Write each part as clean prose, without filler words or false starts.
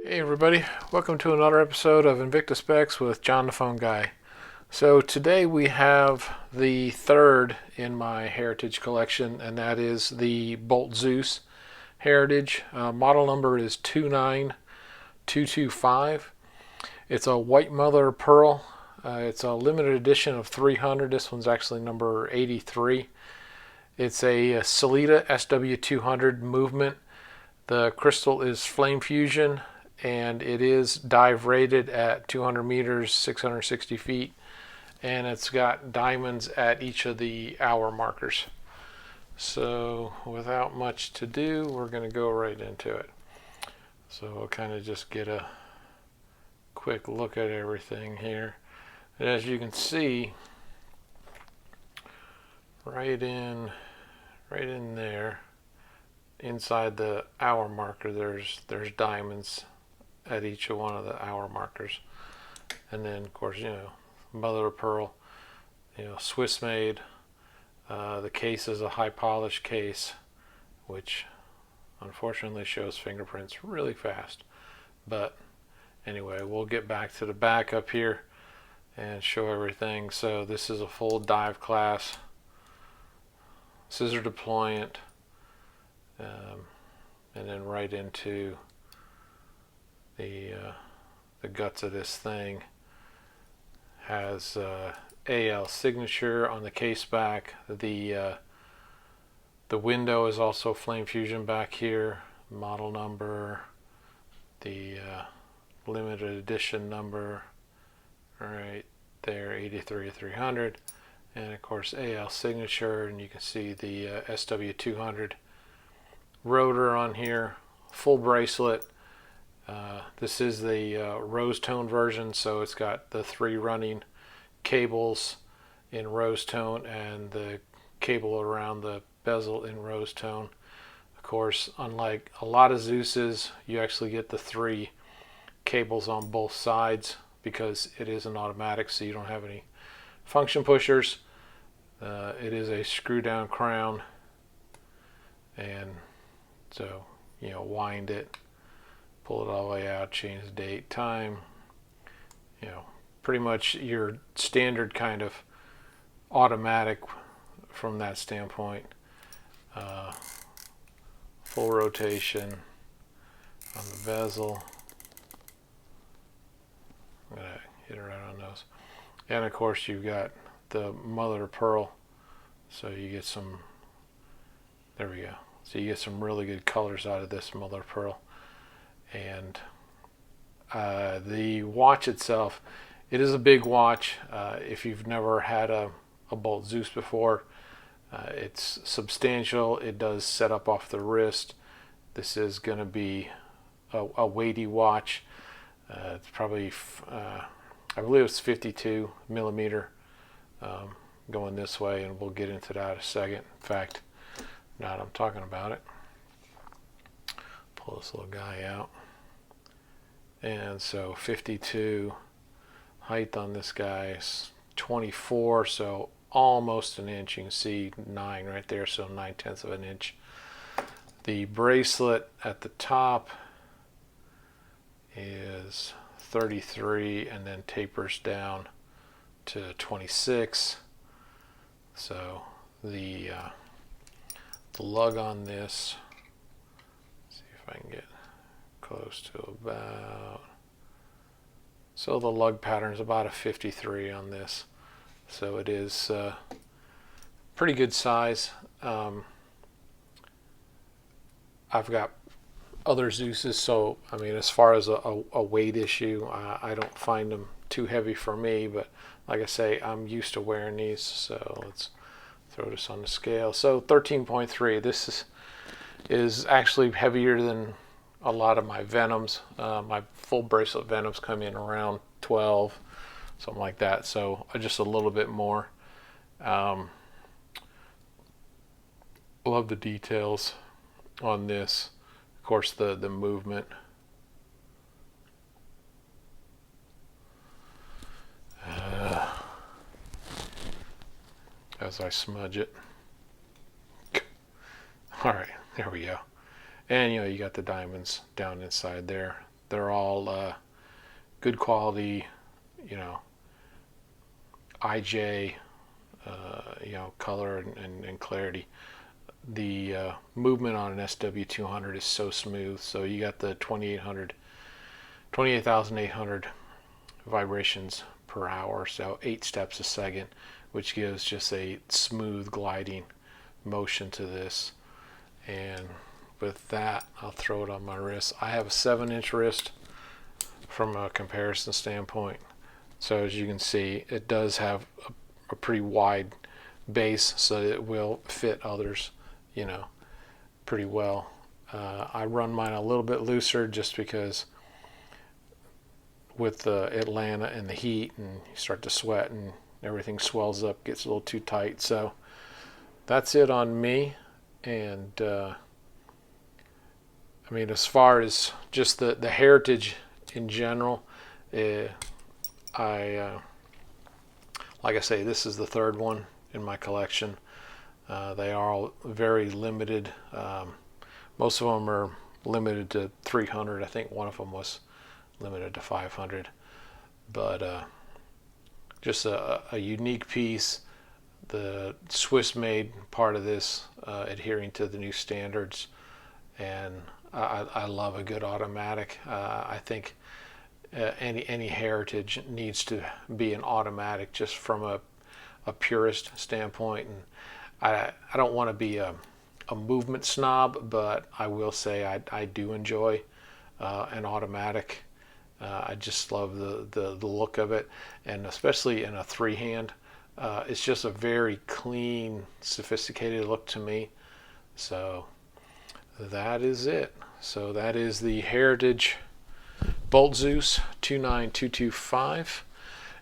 Hey everybody, welcome to another episode of Invicta Specs with John the Phone Guy. So today we have the third in my Heritage collection, and that is the Bolt Zeus Heritage. Model number is 29225. It's a white mother of pearl. It's a limited edition of 300. This one's actually number 83. It's a Sellita SW200 movement. The crystal is Flame Fusion, and it is dive rated at 200 meters, 660 feet, and it's got diamonds at each of the hour markers. So without much to do, we're going to go right into it. So we'll kind of just get a quick look at everything here. And as you can see, right in there, inside the hour marker, there's diamonds at each of one of the hour markers. And then of course, mother of pearl, Swiss made. The case is a high polish case, which unfortunately shows fingerprints really fast. But anyway, we'll get back to the back up here and show everything. So this is a full dive class, scissor deployant, and then right into the guts of this thing. Has AL signature on the case back. The window is also Flame Fusion back here. Model number, the limited edition number right there, 83-300, and of course AL signature, and you can see the SW200 rotor on here, full bracelet. This is the rose tone version, so it's got the 3 running cables in rose tone and the cable around the bezel in rose tone. Of course, unlike a lot of Zeuses, you actually get the 3 cables on both sides because it is an automatic, so you don't have any function pushers. It is a screw down crown, and so wind it, pull it all the way out, change the date, time, pretty much your standard kind of automatic from that standpoint. Full rotation on the bezel. I'm going to hit it right on those. And of course you've got the mother of pearl, so you get some, there we go. So you get some really good colors out of this mother of pearl. And the watch itself, it is a big watch. If you've never had a Bolt Zeus before, it's substantial. It does set up off the wrist. This is going to be a weighty watch. It's probably, I believe it's 52 millimeter going this way, and we'll get into that in a second. In fact, now that I'm talking about it, pull this little guy out. And so 52, height on this guy is 24, so almost an inch. You can see 9 right there, so 9/10 of an inch. The bracelet at the top is 33 and then tapers down to 26. So the lug on this, let's see if I can get close to about, so the lug pattern is about a 53 on this, so it is pretty good size. I've got other Zeuses, so I mean, as far as a weight issue, I don't find them too heavy for me, but like I say, I'm used to wearing these. So let's throw this on the scale. So 13.3. This is actually heavier than a lot of my Venoms. My full bracelet Venoms come in around 12, something like that, so just a little bit more. Love the details on this. Of course, the movement. As I smudge it. All right, there we go. And you got the diamonds down inside there. They're all good quality, you know, IJ, you know, color and clarity. The movement on an SW200 is so smooth. So you got the 28,800 vibrations per hour, so 8 steps a second, which gives just a smooth gliding motion to this. And with that, I'll throw it on my wrist. I have a 7-inch wrist from a comparison standpoint. So as you can see, it does have a pretty wide base, so it will fit others, you know, pretty well. I run mine a little bit looser just because with Atlanta and the heat, and you start to sweat and everything swells up, gets a little too tight. So that's it on me. And I mean, as far as just the heritage in general, like I say, this is the 3rd one in my collection. They are all very limited. Most of them are limited to 300. I think one of them was limited to 500. But just a unique piece. The Swiss-made part of this, adhering to the new standards, and I love a good automatic. I think any heritage needs to be an automatic, just from a purist standpoint. And I don't want to be a movement snob, but I will say I do enjoy an automatic. I just love the look of it, and especially in a 3-hand. It's just a very clean, sophisticated look to me. So that is it. So that is the Heritage Bolt Zeus 29225.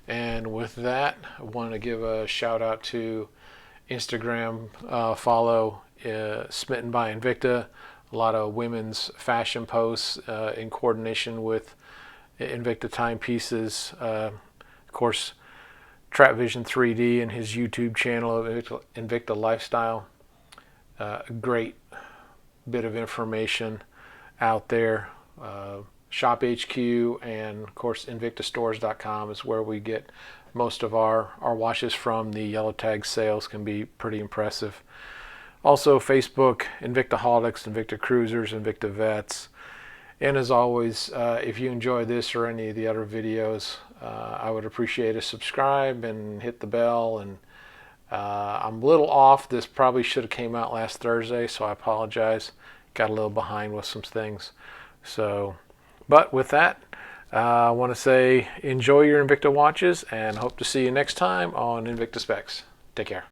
And with that, I want to give a shout out to Instagram follow Smitten by Invicta. A lot of women's fashion posts in coordination with Invicta timepieces. Of course, Trap Vision 3D and his YouTube channel of Invicta Lifestyle. A great bit of information out there. Shop HQ, and of course invictastores.com is where we get most of our watches from. The yellow tag sales can be pretty impressive. Also Facebook, Invictaholics, Invictacruisers, InvictaVets. And as always, if you enjoy this or any of the other videos, I would appreciate a subscribe and hit the bell. And I'm a little off. This probably should have came out last Thursday, so I apologize. Got a little behind with some things. So, but with that, I want to say enjoy your Invicta watches, and hope to see you next time on Invicta Specs. Take care.